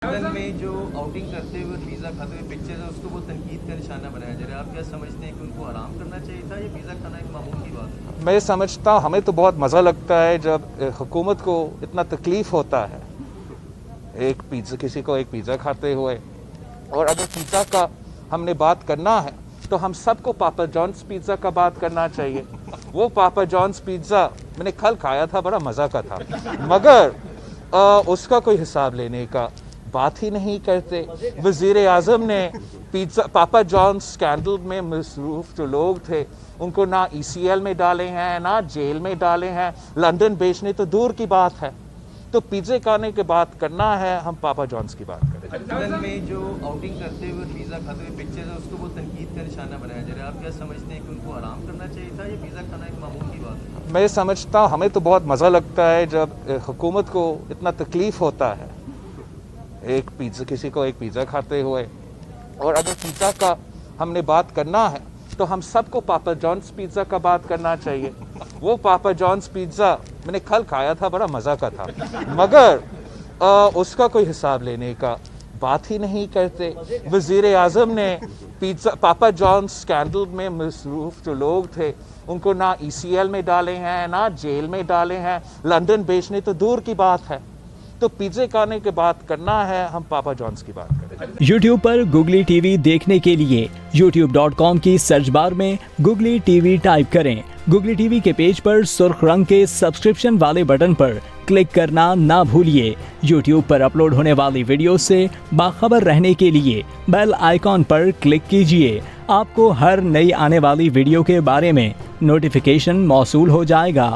London में जो outing करते हुए पिज़्ज़ा खाते हुए पिक्चर है उसको वो तनकीद का निशाना बनाया जा रहा है। आप क्या समझते हैं कि उनको आराम करना चाहिए था या पिज़्ज़ा खाना एक मामूल की बात है? मैं समझता हूँ, हमें तो बहुत मज़ा लगता है जब हुकूमत को इतना तकलीफ़ होता है एक पिज़्ज़ा, किसी को एक पिज़्ज़ा खाते हुए। और अगर पिज़्ज़ा का हमने बात करना है तो हम सबको पापा जॉन्स पिज़्ज़ा का बात करना चाहिए। वो पापा जॉन्स पिज़्ज़ा मैंने कल खाया था, बड़ा मज़ा का था, मगर उसका कोई हिसाब लेने का बात ही नहीं करते। वज़ीर आज़म ने पिज़्ज़ा पापा जॉन्स स्कैंडल में मसरूफ़ जो लोग थे उनको ना ECL में डाले हैं, ना जेल में डाले हैं, लंदन बेचने तो दूर की बात है। तो पिज़्ज़े खाने की बात करना है, हम पापा जॉन्स की बात करें। लंदन में जो आउटिंग करते हुए पिज़्ज़ा खाते हुए पिक्चर है उसको वो तनकीद का निशाना बनाया जा रहा है। आप क्या समझते हैं कि उनको आराम करना चाहिए था या पिज़्ज़ा खाना एक मामूल की बात है? मैं समझता हूँ, हमें तो बहुत मज़ा लगता है जब हुकूमत को इतना तकलीफ़ होता है एक पिज़्ज़ा, किसी को एक पिज़्ज़ा खाते हुए। और अगर पिज़्ज़ा का हमने बात करना है तो हम सबको पापा जॉन्स पिज़्ज़ा का बात करना चाहिए। वो पापा जॉन्स पिज़्ज़ा मैंने कल खाया था, बड़ा मज़ा का था, मगर उसका कोई हिसाब लेने का बात ही नहीं करते। वज़ीर आज़म ने पिज़्ज़ा पापा जॉन्स स्कैंडल में मसरूफ़ जो लोग थे उनको ना ECL में डाले हैं, ना जेल में डाले हैं, लंदन बेचने तो दूर की बात है। तो पिज़्ज़े खाने की बात करना है, हम पापा जॉन्स की बात करें। YouTube पर गुगली टीवी देखने के लिए youtube.com की सर्च बार में गुगली टीवी टाइप करें। गुगली टीवी के पेज पर सुर्ख रंग के सब्सक्रिप्शन वाले बटन पर क्लिक करना ना भूलिए। YouTube पर अपलोड होने वाली वीडियो से बाखबर रहने के लिए बेल आइकॉन पर क्लिक कीजिए। आपको हर नई आने वाली वीडियो के बारे में नोटिफिकेशन मौसूल हो जाएगा।